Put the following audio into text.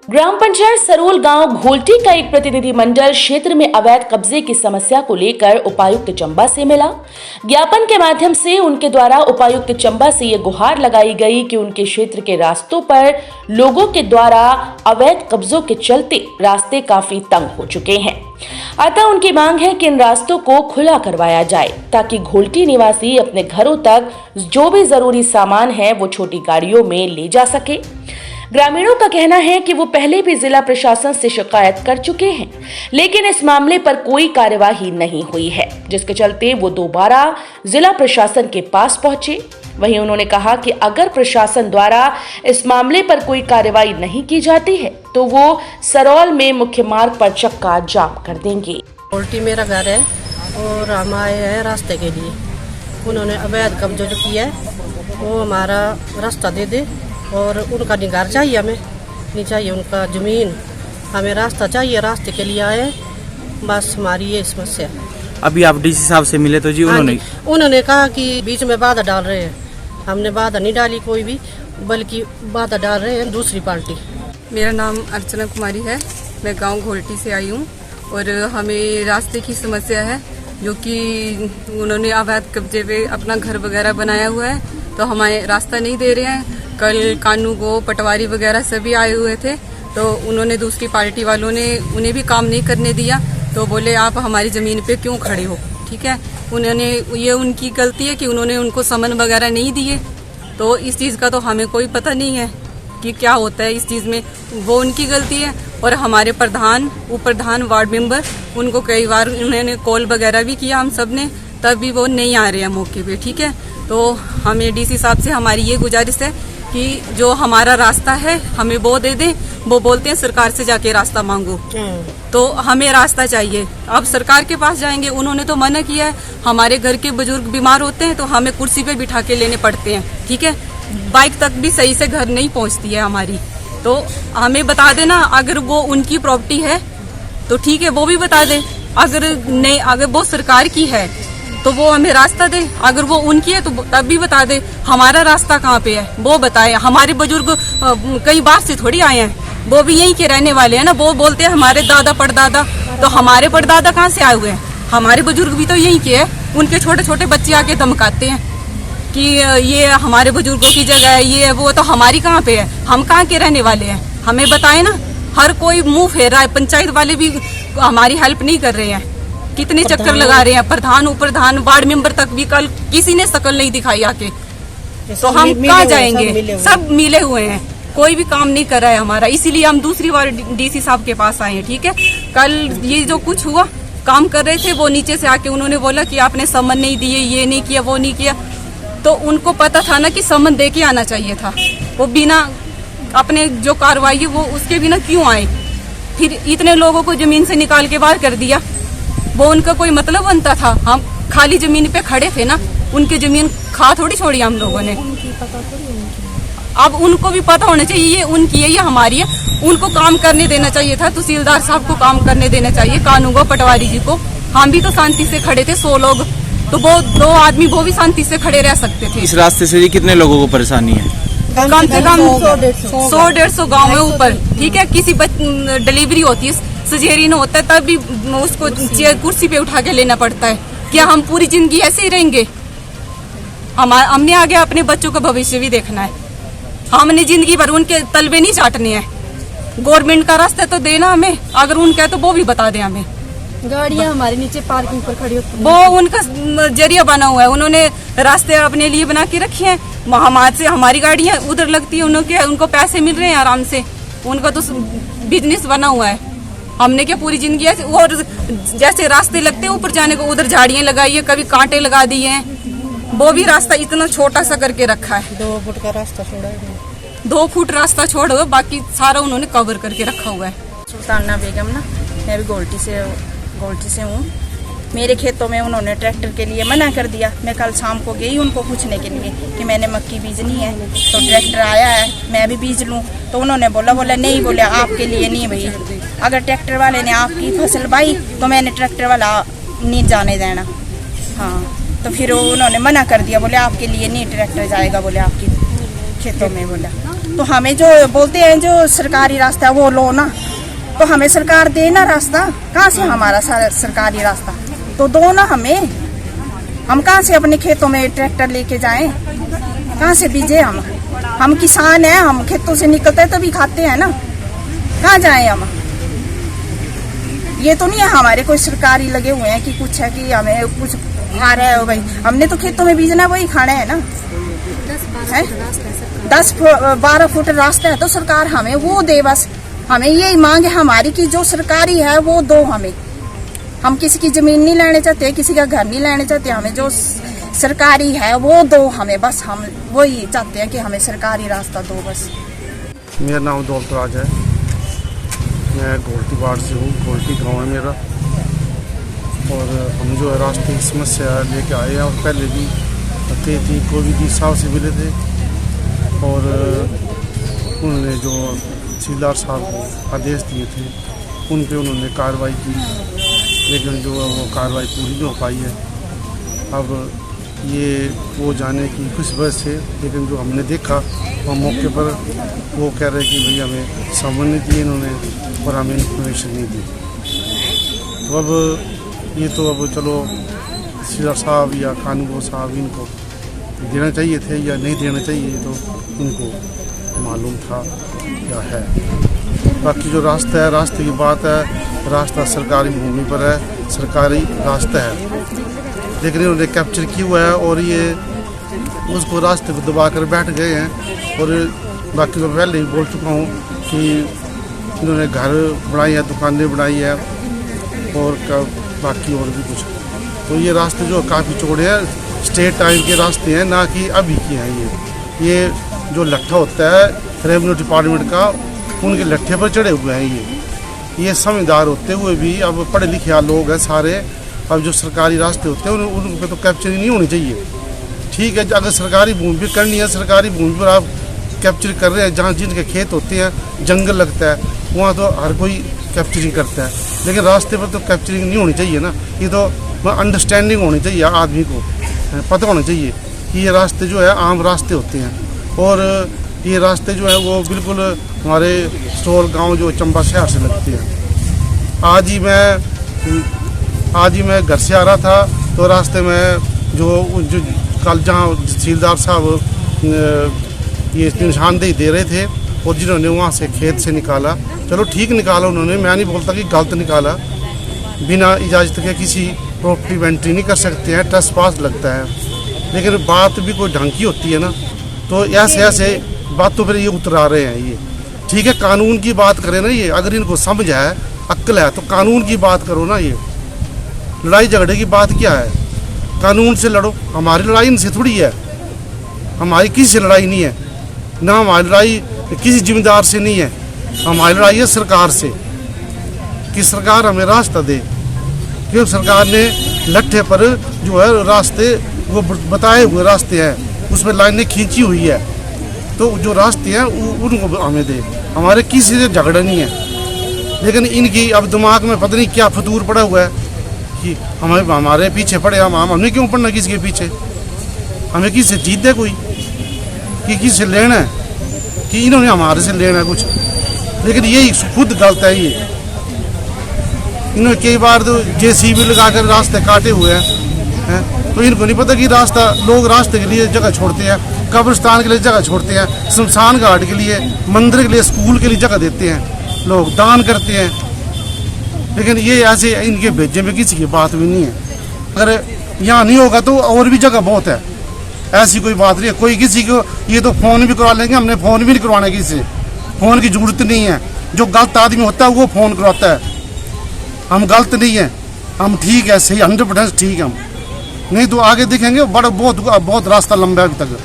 ग्राम पंचायत सरोल गांव घोलटी का एक प्रतिनिधिमंडल क्षेत्र में अवैध कब्जे की समस्या को लेकर उपायुक्त चंबा से मिला। ज्ञापन के माध्यम से उनके द्वारा उपायुक्त चंबा से ये गुहार लगाई गई कि उनके क्षेत्र के रास्तों पर लोगों के द्वारा अवैध कब्जों के चलते रास्ते काफी तंग हो चुके हैं। अतः उनकी मांग है कि इन रास्तों को खुला करवाया जाए ताकि घोलटी निवासी अपने घरों तक जो भी जरूरी सामान है वो छोटी गाड़ियों में ले जा सके। ग्रामीणों का कहना है कि वो पहले भी जिला प्रशासन से शिकायत कर चुके हैं, लेकिन इस मामले पर कोई कार्यवाही नहीं हुई है, जिसके चलते वो दोबारा जिला प्रशासन के पास पहुंचे। वहीं उन्होंने कहा कि अगर प्रशासन द्वारा इस मामले पर कोई कार्रवाई नहीं की जाती है तो वो सरोल में मुख्य मार्ग पर चक्का जाम कर देंगे। घोलटी मेरा घर है और हम आए हैं रास्ते के लिए। उन्होंने अवैध कब्जा जो किया है वो हमारा रास्ता दे दे और उनका निगार चाहिए, हमें नहीं चाहिए उनका जमीन, हमें रास्ता चाहिए। रास्ते के लिए आए, बस हमारी ये समस्या है। अभी आप डीसी साहब से मिले तो जी उन्होंने कहा कि बीच में बाधा डाल रहे हैं। हमने बाधा नहीं डाली कोई भी, बल्कि बाधा डाल रहे हैं दूसरी पार्टी। मेरा नाम अर्चना कुमारी है, मैं गांव घोलटी से आई हूँ और हमें रास्ते की समस्या है, जो कि उन्होंने अवैध कब्जे पे अपना घर वगैरह बनाया हुआ है, तो हमें रास्ता नहीं दे रहे हैं। कल कानू को पटवारी वगैरह सभी आए हुए थे, तो उन्होंने दूसरी पार्टी वालों ने उन्हें भी काम नहीं करने दिया, तो बोले आप हमारी ज़मीन पे क्यों खड़े हो। ठीक है, उन्होंने ये उनकी गलती है कि उन्होंने उनको समन वगैरह नहीं दिए, तो इस चीज़ का तो हमें कोई पता नहीं है कि क्या होता है इस चीज़ में, वो उनकी गलती है। और हमारे प्रधान, उपप्रधान, वार्ड मेंबर, उनको कई बार उन्होंने कॉल वगैरह भी किया हम सब ने, तब भी वो नहीं आ रहे हैं मौके पे। ठीक है, तो हमें डीसी साहब से हमारी ये गुजारिश है कि जो हमारा रास्ता है हमें वो दे दें। वो बोलते हैं सरकार से जाके रास्ता मांगो, तो हमें रास्ता चाहिए। अब सरकार के पास जाएंगे, उन्होंने तो मना किया है। हमारे घर के बुजुर्ग बीमार होते हैं तो हमें कुर्सी पे बिठा के लेने पड़ते हैं। ठीक है, बाइक तक भी सही से घर नहीं पहुंचती है हमारी, तो हमें बता देना। अगर वो उनकी प्रॉपर्टी है तो ठीक है, वो भी बता दे। अगर नहीं, अगर वो सरकार की है तो वो हमें रास्ता दे, अगर वो उनकी है तो तब भी बता दे। हमारा रास्ता कहाँ पे है वो बताए। हमारे बुजुर्ग कई बार से थोड़ी आए हैं, वो भी यहीं के रहने वाले हैं ना। वो बोलते हैं हमारे दादा परदादा, तो हमारे परदादा कहाँ से आए हुए हैं? हमारे बुजुर्ग भी तो यहीं के हैं। उनके छोटे छोटे बच्चे आके धमकाते हैं कि ये हमारे बुजुर्गों की जगह है, ये है वो, तो हमारी कहाँ पे है? हम कहाँ के रहने वाले हैं? हमें बताए ना। हर कोई मुंह फेर रहा है, पंचायत वाले भी हमारी हेल्प नहीं कर रहे हैं। कितने चक्कर लगा रहे हैं, प्रधान, उपप्रधान, वार्ड मेंबर तक भी कल किसी ने शकल नहीं दिखाई आके, तो हम कहाँ जाएंगे? सब मिले हुए हैं, कोई भी काम नहीं कर रहा है हमारा। इसीलिए हम दूसरी बार डीसी साहब के पास आए हैं। ठीक है, कल ये जो कुछ हुआ, काम कर रहे थे वो नीचे से आके उन्होंने बोला कि आपने समन नहीं दिए, ये नहीं किया, वो नहीं किया। तो उनको पता था ना कि समन दे के आना चाहिए था। वो बिना अपने जो कार्रवाई है वो उसके बिना क्यों आए? फिर इतने लोगों को जमीन से निकाल के बाहर कर दिया, वो उनका कोई मतलब बनता था? हम खाली जमीन पे खड़े थे ना, उनकी जमीन खा थोड़ी छोड़ी हम लोगों ने। अब उनको भी पता होना चाहिए ये उनकी है, ये हमारी है। उनको काम करने देना चाहिए था, तहसीलदार साहब को काम करने देना चाहिए, कानून को, पटवारी जी को। हम भी तो शांति से खड़े थे, 100 लोग, तो वो 2 आदमी वो भी शांति से खड़े रह सकते थे। इस रास्ते से कितने लोगों को परेशानी है? कम से कम 100-150 गाँव में ऊपर। ठीक है, किसी डिलीवरी होती है, सजेरियन होता है, तब भी उसको चेयर कुर्सी पे उठा के लेना पड़ता है। क्या हम पूरी जिंदगी ऐसे ही रहेंगे? हमने आगे अपने बच्चों का भविष्य भी देखना है। हमने जिंदगी भर उनके तलबे नहीं चाटने हैं। गवर्नमेंट का रास्ता तो देना हमें, अगर उनका है तो वो भी बता दें हमें। गाड़ियाँ हमारे नीचे पार्किंग पर खड़ी होती हैं, वो उनका जरिया बना हुआ है। उन्होंने रास्ते अपने लिए बना के रखे हैं। हमारे हमारी गाड़ियाँ उधर लगती है, उनको पैसे मिल रहे हैं आराम से, उनका तो बिजनेस बना हुआ है। हमने क्या पूरी जिंदगी ऐसे, और जैसे रास्ते लगते हैं ऊपर जाने को, उधर झाड़ियाँ लगाई है, कभी कांटे लगा दिए हैं। वो भी रास्ता इतना छोटा सा करके रखा है, 2 फुट का रास्ता छोड़ा है। 2 फुट रास्ता छोड़ो, बाकी सारा उन्होंने कवर करके रखा हुआ है। सुल्ताना बेगम ना, मैं भी घोलटी से हूँ। मेरे खेतों में उन्होंने ट्रैक्टर के लिए मना कर दिया। मैं कल शाम को गई उनको पूछने के लिए कि मैंने मक्की बीजनी है, तो ट्रैक्टर आया है, मैं भी बीज लूँ। तो उन्होंने बोला नहीं, बोले आपके लिए नहीं भई। अगर ट्रैक्टर वाले ने आपकी फसल बाई तो मैंने ट्रैक्टर वाला नहीं जाने देना। हाँ, तो फिर उन्होंने मना कर दिया, बोले आपके लिए नहीं ट्रैक्टर जाएगा, बोले आपके खेतों में। बोला तो हमें जो बोलते हैं जो सरकारी रास्ता है वो लो ना, तो हमें सरकार दे ना रास्ता। कहाँ से हमारा सरकारी रास्ता तो दो ना हमें। हम कहाँ से अपने खेतों में ट्रैक्टर लेके जाएं, कहाँ से बीजे हम किसान हैं, हम खेतों से निकलते हैं तभी खाते हैं ना, कहाँ जाएं हम। ये तो नहीं है हमारे कोई सरकारी लगे हुए हैं कि कुछ है कि हमें कुछ खा रहे हो भाई, हमने तो खेतों में बीजना वही खाना है ना। 10-12 फुट रास्ता है तो सरकार हमें वो दे बस। हमें यही मांग है हमारी कि जो सरकारी है वो दो हमें। हम किसी की जमीन नहीं लेने चाहते, किसी का घर नहीं लेने चाहते, हमें जो सरकारी है वो दो हमें बस। हम वही चाहते हैं कि हमें सरकारी रास्ता दो बस। मेरा नाम दौलतराज है, मैं घोलटी वार्ड से हूँ। घोलटी गांव है मेरा, और हम जो है रास्ते की समस्या लेके आए हैं, और पहले भी खेती कोविड साहब से मिले थे, और उन्होंने जो तहसीलदार साहब को आदेश दिए थे उन पे उन्होंने कार्रवाई की, लेकिन जो है वो कार्रवाई पूरी नहीं हो पाई है। अब ये वो जाने की कुछ वजह से, लेकिन जो हमने देखा वहाँ मौके पर वो कह रहे कि भाई हमें समझ नहीं दिए इन्होंने और हमें इन्फॉर्मेशन नहीं दी। तो अब ये तो अब चलो तहसीलदार साहब या कानून साहब इनको देना चाहिए थे या नहीं देना चाहिए, तो इनको मालूम था क्या है। बाकी जो रास्ता है, रास्ते की बात है, रास्ता सरकारी भूमि पर है, सरकारी रास्ता है, लेकिन इन्होंने कैप्चर किया हुआ है और ये उसको रास्ते पर दबा कर बैठ गए हैं। और बाकी तो पहले ही बोल चुका हूँ कि इन्होंने घर बनाई है, दुकानें बनाई है, और बाकी और भी कुछ। तो ये रास्ते जो काफ़ी चौड़े हैं, स्टेट टाइम के रास्ते हैं, ना कि अभी के हैं। ये जो लट्ठा होता है रेवेन्यू डिपार्टमेंट का, उनके लट्ठे पर चढ़े हुए हैं। ये समझदार होते हुए भी अब पढ़े लिखे लोग हैं सारे। अब जो सरकारी रास्ते होते हैं उन पर तो कैप्चरिंग नहीं होनी चाहिए। ठीक है, अगर सरकारी भूमि पर करनी है, सरकारी भूमि पर आप कैप्चर कर रहे हैं, जहाँ जिनके खेत होते हैं, जंगल लगता है, वहाँ तो हर कोई कैप्चरिंग करता है, लेकिन रास्ते पर तो कैप्चरिंग नहीं होनी चाहिए ना। ये तो अंडरस्टैंडिंग होनी चाहिए, आदमी को पता होना चाहिए कि ये रास्ते जो है आम रास्ते होते हैं, और ये रास्ते जो है वो बिल्कुल हमारे स्टोर गांव जो चंबा शहर से लगते हैं। आज ही मैं घर से आ रहा था, तो रास्ते में जो कल जहाँ तहसीलदार साहब ये निशानदेही दे रहे थे, और जिन्होंने वहाँ से खेत से निकाला, चलो ठीक निकाला उन्होंने, मैं नहीं बोलता कि गलत निकाला। बिना इजाज़त के किसी प्रॉपर्टी में एंट्री नहीं कर सकते हैं, ट्रेसपास लगता है, लेकिन बात भी कोई ढंग की होती है ना। तो ऐसे बातों पर ये उतरा रहे हैं। ये ठीक है, कानून की बात करें ना, ये अगर इनको समझ है, अक्ल है, तो कानून की बात करो ना। ये लड़ाई झगड़े की बात क्या है? कानून से लड़ो। हमारी लड़ाई इनसे थोड़ी है, हमारी किसी से लड़ाई नहीं है ना, हमारी लड़ाई किसी जिम्मेदार से नहीं है, हमारी लड़ाई है सरकार से कि सरकार हमें रास्ता दे। क्योंकि सरकार ने लट्ठे पर जो है रास्ते वो बताए हुए रास्ते हैं, उसमें लाइनें खींची हुई है, तो जो रास्ते हैं उनको हमें दे। हमारे किसी से झगड़ा नहीं है, लेकिन इनकी अब दिमाग में पता नहीं क्या फतूर पड़ा हुआ है कि हमारे पीछे पड़े। हमने क्यों पड़ना किसी के पीछे? हमें किसी से जीत दे कोई, कि किसी से लेना है, कि इन्होंने हमारे से लेना है कुछ। लेकिन यही खुद गलत है। ये इन्होंने कई बार तो JCB लगाकर रास्ते काटे हुए हैं, तो इनको नहीं पता कि रास्ता, लोग रास्ते के लिए जगह छोड़ते हैं, कब्रिस्तान के लिए जगह छोड़ते हैं, शमशान घाट के लिए, मंदिर के लिए, स्कूल के लिए जगह देते हैं, लोग दान करते हैं। लेकिन ये ऐसे इनके भेजे में किसी की बात भी नहीं है। अगर यहाँ नहीं होगा तो और भी जगह बहुत है, ऐसी कोई बात नहीं है। कोई किसी को ये तो फ़ोन भी करवा लेंगे, हमने फ़ोन भी नहीं करवाना किसी से, फ़ोन की ज़रूरत नहीं है। जो गलत आदमी होता है वो फ़ोन करवाता है, हम गलत नहीं हैं, हम ठीक है, सही 100% ठीक है हम। नहीं तो आगे देखेंगे बहुत रास्ता लंबा है अभी तक।